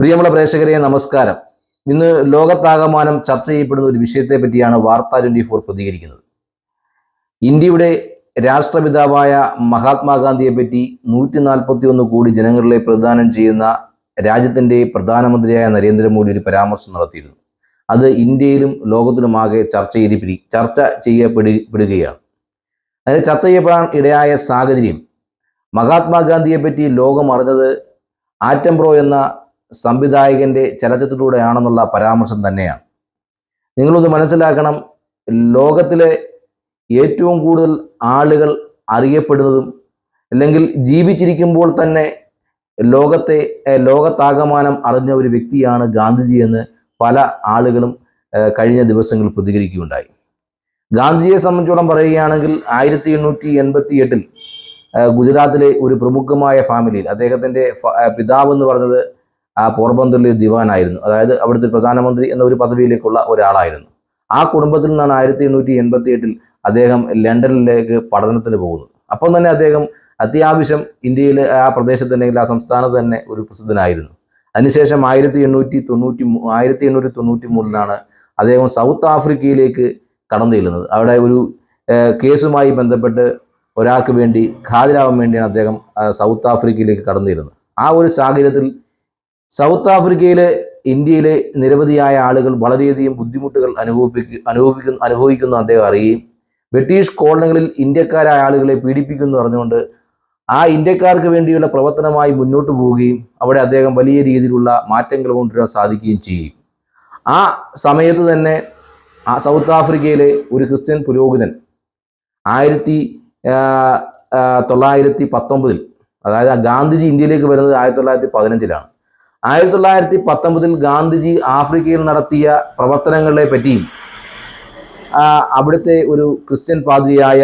പ്രിയമുള്ള പ്രേക്ഷകരെ നമസ്കാരം. ഇന്ന് ലോകത്താകമാനം ചർച്ച ചെയ്യപ്പെടുന്ന ഒരു വിഷയത്തെ പറ്റിയാണ് വാർത്ത24 പ്രതികരിക്കുന്നത്. ഇന്ത്യയുടെ രാഷ്ട്രപിതാവായ മഹാത്മാഗാന്ധിയെ പറ്റി 141 കോടി ജനങ്ങളെ പ്രതിദാനം ചെയ്യുന്ന രാജ്യത്തിൻ്റെ പ്രധാനമന്ത്രിയായ നരേന്ദ്രമോദി ഒരു പരാമർശം നടത്തിയിരുന്നു. അത് ഇന്ത്യയിലും ലോകത്തിലുമാകെ ചർച്ച ചെയ്യപ്പെടുകയാണ്. അതിന് ചർച്ച ചെയ്യപ്പെടാൻ ഇടയായ സാഹചര്യം, മഹാത്മാഗാന്ധിയെ പറ്റി ലോകം അറിഞ്ഞത് ആറ്റം ബ്രോ എന്ന സംവിധായകൻ്റെ ചലച്ചിത്രത്തിലൂടെയാണെന്നുള്ള പരാമർശം തന്നെയാണ്. നിങ്ങളൊന്ന് മനസ്സിലാക്കണം, ലോകത്തിലെ ഏറ്റവും കൂടുതൽ ആളുകൾ അറിയപ്പെടുന്നതും അല്ലെങ്കിൽ ജീവിച്ചിരിക്കുമ്പോൾ തന്നെ ലോകത്താകമാനം അറിഞ്ഞ ഒരു വ്യക്തിയാണ് ഗാന്ധിജി എന്ന് പല ആളുകളും കഴിഞ്ഞ ദിവസങ്ങളിൽ പ്രതികരിക്കുകയുണ്ടായി. ഗാന്ധിജിയെ സംബന്ധിച്ചോളം പറയുകയാണെങ്കിൽ 1888 ഗുജറാത്തിലെ ഒരു പ്രമുഖമായ ഫാമിലിയിൽ അദ്ദേഹത്തിൻ്റെ പിതാവ് എന്ന് പറഞ്ഞത് പോർബന്തറിലെ ദിവാനായിരുന്നു. അതായത് അവിടുത്തെ പ്രധാനമന്ത്രി എന്ന ഒരു പദവിയിലേക്കുള്ള ഒരാളായിരുന്നു. ആ കുടുംബത്തിൽ നിന്നാണ് 1888 അദ്ദേഹം ലണ്ടനിലേക്ക് പഠനത്തിന് പോകുന്നത്. അപ്പം തന്നെ അദ്ദേഹം അത്യാവശ്യം ഇന്ത്യയിൽ ആ പ്രദേശത്ത് അല്ലെങ്കിൽ ആ സംസ്ഥാനത്ത് തന്നെ ഒരു പ്രസിദ്ധനായിരുന്നു. അതിനുശേഷം 1893 അദ്ദേഹം സൗത്ത് ആഫ്രിക്കയിലേക്ക് കടന്നു ചെല്ലുന്നത്. അവിടെ ഒരു കേസുമായി ബന്ധപ്പെട്ട് ഒരാൾക്ക് വേണ്ടി ഹാജരാവാൻ വേണ്ടിയാണ് അദ്ദേഹം സൗത്ത് ആഫ്രിക്കയിലേക്ക് കടന്നു ചെല്ലുന്നത്. ആ ഒരു സാഹചര്യത്തിൽ സൗത്ത് ആഫ്രിക്കയിലെ ഇന്ത്യയിലെ നിരവധിയായ ആളുകൾ വളരെയധികം ബുദ്ധിമുട്ടുകൾ അനുഭവിക്കുന്നു അദ്ദേഹം അറിയുകയും ബ്രിട്ടീഷ് കോളനികളിൽ ഇന്ത്യക്കാരായ ആളുകളെ പീഡിപ്പിക്കുന്നു പറഞ്ഞുകൊണ്ട് ആ ഇന്ത്യക്കാർക്ക് വേണ്ടിയുള്ള പ്രവർത്തനമായി മുന്നോട്ട് പോവുകയും അവിടെ അദ്ദേഹം വലിയ രീതിയിലുള്ള മാറ്റങ്ങൾ കൊണ്ടുവരാൻ സാധിക്കുകയും ചെയ്യും. ആ സമയത്ത് തന്നെ സൗത്ത് ആഫ്രിക്കയിലെ ഒരു ക്രിസ്ത്യൻ പുരോഹിതൻ 1919 അതായത് ഗാന്ധിജി ഇന്ത്യയിലേക്ക് വരുന്നത് 1915 1919 ഗാന്ധിജി ആഫ്രിക്കയിൽ നടത്തിയ പ്രവർത്തനങ്ങളെ പറ്റിയും അവിടുത്തെ ഒരു ക്രിസ്ത്യൻ പാദ്രിയായ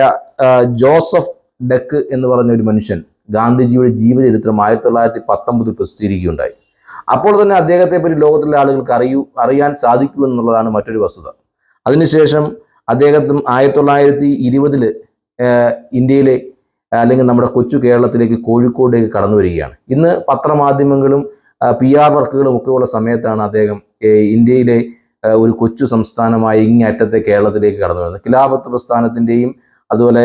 ജോസഫ് ഡക്ക് എന്ന് പറഞ്ഞ ഒരു മനുഷ്യൻ ഗാന്ധിജിയുടെ ജീവചരിത്രം 1919 പ്രസിദ്ധീകരിക്കുകയുണ്ടായി. അപ്പോൾ തന്നെ അദ്ദേഹത്തെ പറ്റി ലോകത്തിലെ ആളുകൾക്ക് അറിയാൻ സാധിക്കൂ എന്നുള്ളതാണ് മറ്റൊരു വസ്തുത. അതിനുശേഷം അദ്ദേഹത്തിന് 1920 ഇന്ത്യയിലെ അല്ലെങ്കിൽ നമ്മുടെ കൊച്ചു കേരളത്തിലേക്ക് കോഴിക്കോടേക്ക് കടന്നു വരികയാണ്. ഇന്ന് പത്രമാധ്യമങ്ങളും PR വർക്കുകളും ഒക്കെ ഉള്ള സമയത്താണ് അദ്ദേഹം ഇന്ത്യയിലെ ഒരു കൊച്ചു സംസ്ഥാനമായ ഇങ്ങേയറ്റത്തെ കേരളത്തിലേക്ക് കടന്നു വരുന്നത്. ഖിലാഫത്ത് പ്രസ്ഥാനത്തിൻ്റെയും അതുപോലെ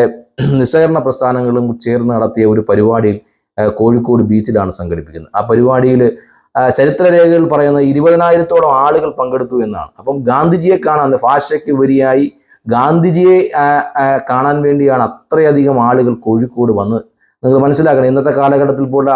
നിസ്സഹകരണ പ്രസ്ഥാനങ്ങളും ചേർന്ന് നടത്തിയ ഒരു പരിപാടിയിൽ കോഴിക്കോട് ബീച്ചിലാണ് സംഘടിപ്പിക്കുന്നത്. ആ പരിപാടിയിൽ ചരിത്രരേഖകൾ പറയുന്ന 20,000-ഓളം ആളുകൾ പങ്കെടുത്തു എന്നാണ്. അപ്പം ഗാന്ധിജിയെ കാണാൻ ഭാഷയ്ക്ക് ഉപരിയായി ഗാന്ധിജിയെ കാണാൻ വേണ്ടിയാണ് അത്രയധികം ആളുകൾ കോഴിക്കോട് വന്ന്. നിങ്ങൾ മനസ്സിലാക്കണം, ഇന്നത്തെ കാലഘട്ടത്തിൽ പോലെ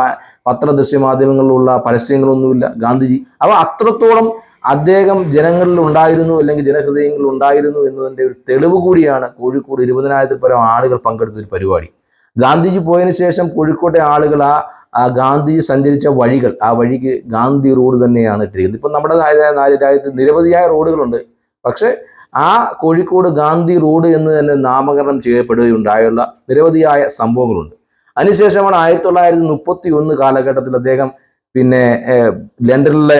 പത്രദൃശ്യമാധ്യമങ്ങളിലുള്ള പരസ്യങ്ങളൊന്നുമില്ല ഗാന്ധിജി. അപ്പോൾ അത്രത്തോളം അദ്ദേഹം ജനങ്ങളിൽ ഉണ്ടായിരുന്നു അല്ലെങ്കിൽ ജനഹൃദയങ്ങളിൽ ഉണ്ടായിരുന്നു എന്നതിൻ്റെ ഒരു തെളിവ് കൂടിയാണ് കോഴിക്കോട് 20,000-ൽ പരം ആളുകൾ പങ്കെടുത്ത ഒരു പരിപാടി. ഗാന്ധിജി പോയതിനു ശേഷം കോഴിക്കോട്ടെ ആളുകൾ ആ ഗാന്ധിജി സഞ്ചരിച്ച വഴികൾ, ആ വഴിക്ക് ഗാന്ധി റോഡ് തന്നെയാണ് ഇട്ടിരിക്കുന്നത്. ഇപ്പം നമ്മുടെ രാജ്യത്ത് നിരവധിയായ റോഡുകളുണ്ട്, പക്ഷേ ആ കോഴിക്കോട് ഗാന്ധി റോഡ് എന്ന് തന്നെ നാമകരണം ചെയ്യപ്പെടുകയുണ്ടായുള്ള നിരവധിയായ സംഭവങ്ങളുണ്ട്. അതിനുശേഷമാണ് 1931 കാലഘട്ടത്തിൽ അദ്ദേഹം ലണ്ടനിലെ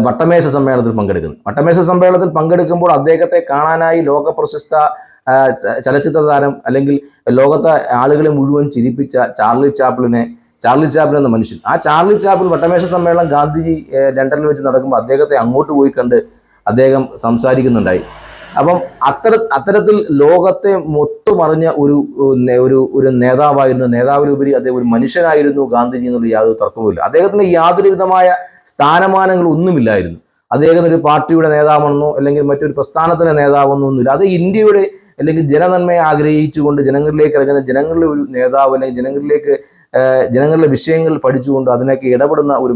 വട്ടമേശ സമ്മേളനത്തിൽ പങ്കെടുക്കുന്നത്. വട്ടമേശ സമ്മേളനത്തിൽ പങ്കെടുക്കുമ്പോൾ അദ്ദേഹത്തെ കാണാനായി ലോകപ്രശസ്ത ചലച്ചിത്ര താരം അല്ലെങ്കിൽ ലോകത്തെ ആളുകളെ മുഴുവൻ ചിരിപ്പിച്ച ചാർലി ചാപ്ലിൻ എന്ന മനുഷ്യൻ, ആ ചാർലി ചാപ്ലിൻ വട്ടമേശ സമ്മേളനം ഗാന്ധിജി ലണ്ടനിൽ വെച്ച് നടക്കുമ്പോൾ അദ്ദേഹത്തെ അങ്ങോട്ട് പോയി കണ്ട് അദ്ദേഹം സംസാരിക്കുന്നുണ്ടായി. അപ്പം അത്തരത്തിൽ ലോകത്തെ മൊത്തം അറിഞ്ഞ ഒരു നേതാവിനുപരി അദ്ദേഹം ഒരു മനുഷ്യനായിരുന്നു ഗാന്ധിജി എന്നുള്ള യാതൊരു തർക്കവുമില്ല. അദ്ദേഹത്തിന് യാതൊരു വിധമായ സ്ഥാനമാനങ്ങളൊന്നുമില്ലായിരുന്നു. അദ്ദേഹത്തിന് ഒരു പാർട്ടിയുടെ നേതാവെന്നോ അല്ലെങ്കിൽ മറ്റൊരു പ്രസ്ഥാനത്തിൻ്റെ നേതാവെന്നോ ഒന്നുമില്ല. അത് ഇന്ത്യയുടെ അല്ലെങ്കിൽ ജനനന്മയെ ആഗ്രഹിച്ചുകൊണ്ട് ജനങ്ങളിലേക്ക് ഇറങ്ങുന്ന ജനങ്ങളുടെ ഒരു നേതാവ് അല്ലെങ്കിൽ ജനങ്ങളുടെ വിഷയങ്ങൾ പഠിച്ചുകൊണ്ട് അതിനൊക്കെ ഇടപെടുന്ന ഒരു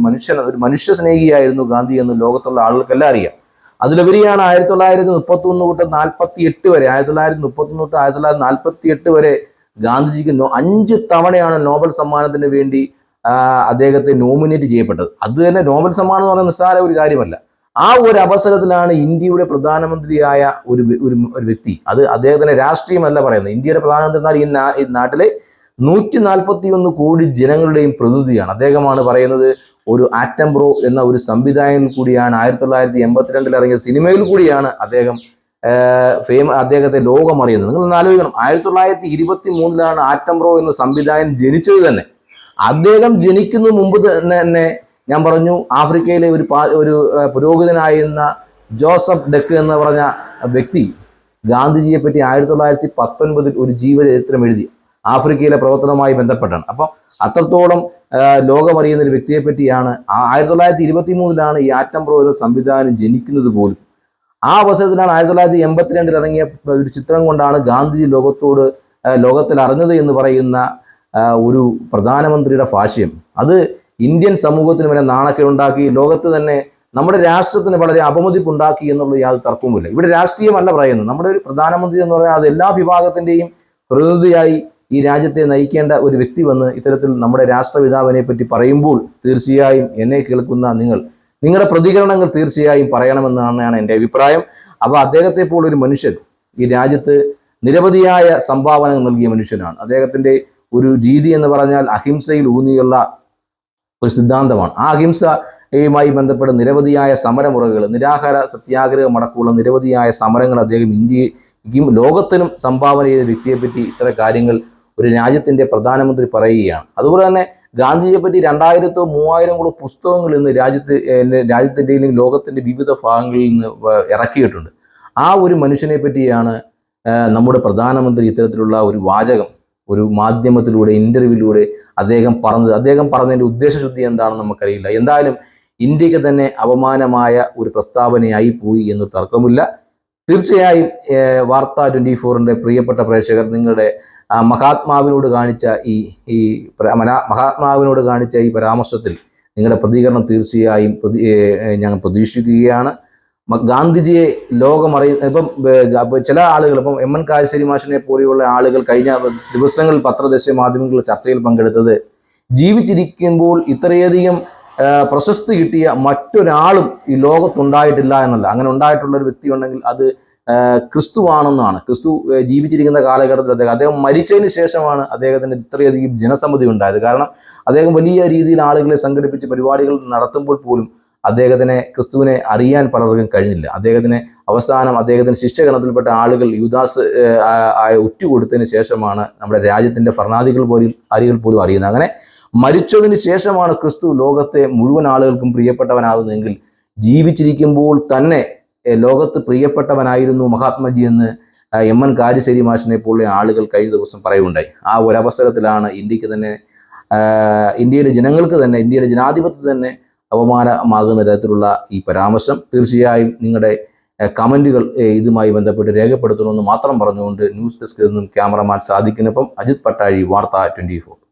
മനുഷ്യ സ്നേഹിയായിരുന്നു ഗാന്ധി എന്ന് ലോകത്തുള്ള ആളുകൾക്കെല്ലാം അറിയാം. അതിലുപരിയാണ് 1931 തൊട്ട് 48 വരെ 1931 തൊട്ട് 1948 വരെ ഗാന്ധിജിക്ക് 5 തവണയാണ് നോബൽ സമ്മാനത്തിന് വേണ്ടി അദ്ദേഹത്തെ നോമിനേറ്റ് ചെയ്യപ്പെട്ടത്. അത് തന്നെ നോബൽ സമ്മാനം എന്ന് പറയുന്നത് നിസ്സാര ഒരു കാര്യമല്ല. ആ ഒരു അവസരത്തിലാണ് ഇന്ത്യയുടെ പ്രധാനമന്ത്രിയായ ഒരു വ്യക്തി, അത് അദ്ദേഹത്തിന്റെ രാഷ്ട്രീയമല്ല പറയുന്നത്, ഇന്ത്യയുടെ പ്രധാനമന്ത്രി എന്നാൽ ഈ നാട്ടിലെ 141 കോടി ജനങ്ങളുടെയും പ്രതിനിധിയാണ്. അദ്ദേഹമാണ് പറയുന്നത്. ഒരു ആറ്റം ബ്രോ എന്ന ഒരു സംവിധായകനിൽ കൂടിയാണ് 1982 ഇറങ്ങിയ സിനിമയിൽ കൂടിയാണ് അദ്ദേഹത്തെ ലോകം അറിയുന്നത്. നിങ്ങൾ ആലോചിക്കണം, 1923 ആറ്റം ബ്രോ എന്ന സംവിധായകൻ ജനിച്ചത് തന്നെ. അദ്ദേഹം ജനിക്കുന്ന മുമ്പ് തന്നെ ഞാൻ പറഞ്ഞു ആഫ്രിക്കയിലെ ഒരു പുരോഹിതനായിരുന്ന ജോസഫ് ഡെക്ക് എന്ന് പറഞ്ഞ വ്യക്തി ഗാന്ധിജിയെ പറ്റി 1919 ഒരു ജീവചരിത്രം എഴുതി. ആഫ്രിക്കയിലെ പ്രവർത്തനവുമായി ബന്ധപ്പെട്ടാണ്. അപ്പോൾ അത്രത്തോളം ലോകമറിയുന്ന ഒരു വ്യക്തിയെ പറ്റിയാണ്. 1923 ഈ ആറ്റം പ്രോ എന്ന സംവിധാനം ജനിക്കുന്നത് പോലും. ആ അവസരത്തിലാണ് 1982 ഇറങ്ങിയ ഒരു ചിത്രം കൊണ്ടാണ് ഗാന്ധിജി ലോകത്തിൽ അറിഞ്ഞത് എന്ന് പറയുന്ന ഒരു പ്രധാനമന്ത്രിയുടെ ഭാഷ്യം. അത് ഇന്ത്യൻ സമൂഹത്തിന് വരെ നാണക്കേടുണ്ടാക്കി, ലോകത്ത് തന്നെ നമ്മുടെ രാഷ്ട്രത്തിന് വളരെ അപമതിപ്പുണ്ടാക്കി എന്നുള്ള യാതൊരു തർക്കവുമില്ല. ഇവിടെ രാഷ്ട്രീയമല്ല പറയുന്നത്. നമ്മുടെ ഒരു പ്രധാനമന്ത്രി എന്ന് പറഞ്ഞാൽ അത് എല്ലാ വിഭാഗത്തിൻ്റെയും പ്രതിനിധിയായി ഈ രാജ്യത്തെ നയിക്കേണ്ട ഒരു വ്യക്തി വന്ന് ഇത്തരത്തിൽ നമ്മുടെ രാഷ്ട്രപിതാവിനെ പറ്റി പറയുമ്പോൾ തീർച്ചയായും എന്നെ കേൾക്കുന്ന നിങ്ങളുടെ പ്രതികരണങ്ങൾ തീർച്ചയായും പറയണമെന്നാണ് എൻ്റെ അഭിപ്രായം. അപ്പോൾ അദ്ദേഹത്തെ പോലെ ഒരു മനുഷ്യൻ ഈ രാജ്യത്ത് നിരവധിയായ സംഭാവനകൾ നൽകിയ മനുഷ്യനാണ്. അദ്ദേഹത്തിൻ്റെ ഒരു രീതി എന്ന് പറഞ്ഞാൽ അഹിംസയിൽ ഊന്നിയുള്ള ഒരു സിദ്ധാന്തമാണ്. ആ അഹിംസയുമായി ബന്ധപ്പെട്ട നിരവധിയായ സമരമുറകൾ, നിരാഹാര സത്യാഗ്രഹം അടക്കമുള്ള നിരവധിയായ സമരങ്ങൾ അദ്ദേഹം ഇന്ത്യക്കും ലോകത്തിനും സംഭാവന ചെയ്ത വ്യക്തിയെപ്പറ്റി ഇത്തരം കാര്യങ്ങൾ ഒരു രാജ്യത്തിൻ്റെ പ്രധാനമന്ത്രി പറയുകയാണ്. അതുപോലെ തന്നെ ഗാന്ധിജിയെ പറ്റി 2000-3000 പുസ്തകങ്ങൾ ഇന്ന് രാജ്യത്തിൻ്റെയും ലോകത്തിൻ്റെ വിവിധ ഭാഗങ്ങളിൽ നിന്ന് ഇറക്കിയിട്ടുണ്ട്. ആ ഒരു മനുഷ്യനെ പറ്റിയാണ് നമ്മുടെ പ്രധാനമന്ത്രി ഇത്തരത്തിലുള്ള ഒരു വാചകം ഒരു മാധ്യമത്തിലൂടെ, ഇൻ്റർവ്യൂവിലൂടെ അദ്ദേഹം പറഞ്ഞതിൻ്റെ ഉദ്ദേശശുദ്ധി എന്താണെന്ന് നമുക്കറിയില്ല. എന്തായാലും ഇന്ത്യക്ക് തന്നെ അപമാനമായ ഒരു പ്രസ്താവനയായി പോയി എന്ന് തർക്കമില്ല. തീർച്ചയായും വാർത്ത 24ൻ്റെ പ്രിയപ്പെട്ട പ്രേക്ഷകർ നിങ്ങളുടെ മഹാത്മാവിനോട് കാണിച്ച ഈ പരാമർശത്തിൽ നിങ്ങളുടെ പ്രതികരണം തീർച്ചയായും ഞങ്ങൾ പ്രതീക്ഷിക്കുകയാണ്. ഗാന്ധിജിയെ ഇപ്പം ചില ആളുകൾ, ഇപ്പം എം എൻ കാരശ്ശേരി മാഷിനെ പോലെയുള്ള ആളുകൾ കഴിഞ്ഞ ദിവസങ്ങളിൽ പത്രദൃശ്യ മാധ്യമങ്ങളുടെ ചർച്ചയിൽ പങ്കെടുത്തത് ജീവിച്ചിരിക്കുമ്പോൾ ഇത്രയധികം പ്രശസ്തി കിട്ടിയ മറ്റൊരാളും ഈ ലോകത്തുണ്ടായിട്ടില്ല എന്നല്ല. അങ്ങനെ ഉണ്ടായിട്ടുള്ള ഒരു വ്യക്തി ഉണ്ടെങ്കിൽ അത് ക്രിസ്തുവാണെന്നാണ്. ക്രിസ്തു ജീവിച്ചിരിക്കുന്ന കാലഘട്ടത്തിൽ അദ്ദേഹം മരിച്ചതിന് ശേഷമാണ് അദ്ദേഹത്തിന് ഇത്രയധികം ജനസമ്മതി ഉണ്ടായത്. കാരണം അദ്ദേഹം വലിയ രീതിയിൽ ആളുകളെ സംഘടിപ്പിച്ച് പരിപാടികൾ നടത്തുമ്പോൾ പോലും ക്രിസ്തുവിനെ അറിയാൻ പലർക്കും കഴിഞ്ഞില്ല. അവസാനം അദ്ദേഹത്തിന് ശിഷ്യഗണത്തിൽപ്പെട്ട ആളുകൾ യുദാസ് ഉറ്റുകൊടുത്തതിന് ശേഷമാണ് നമ്മുടെ രാജ്യത്തിൻ്റെ ഭരണാധികൾ പോലും അറിയുന്നത്. അങ്ങനെ മരിച്ചതിന് ശേഷമാണ് ക്രിസ്തു ലോകത്തെ മുഴുവൻ ആളുകൾക്കും പ്രിയപ്പെട്ടവനാകുന്നതെങ്കിൽ ജീവിച്ചിരിക്കുമ്പോൾ തന്നെ ലോകത്ത് പ്രിയപ്പെട്ടവനായിരുന്നു മഹാത്മജി എന്ന് എം എൻ കാരശ്ശേരി മാഷിനെ പോലെ ആളുകൾ കഴിഞ്ഞ ദിവസം പറയുകയുണ്ടായി. ആ ഒരവസരത്തിലാണ് ഇന്ത്യയുടെ ജനങ്ങൾക്ക് തന്നെ, ഇന്ത്യയുടെ ജനാധിപത്യത്തിന് തന്നെ അപമാനമാകുന്ന തരത്തിലുള്ള ഈ പരാമർശം. തീർച്ചയായും നിങ്ങളുടെ കമൻറ്റുകൾ ഇതുമായി ബന്ധപ്പെട്ട് രേഖപ്പെടുത്തണമെന്ന് മാത്രം പറഞ്ഞുകൊണ്ട് ന്യൂസ് ഡെസ്കിൽ നിന്നും ക്യാമറമാൻ സാദിഖിനൊപ്പം അജിത് പട്ടാഴി, വാർത്ത 24.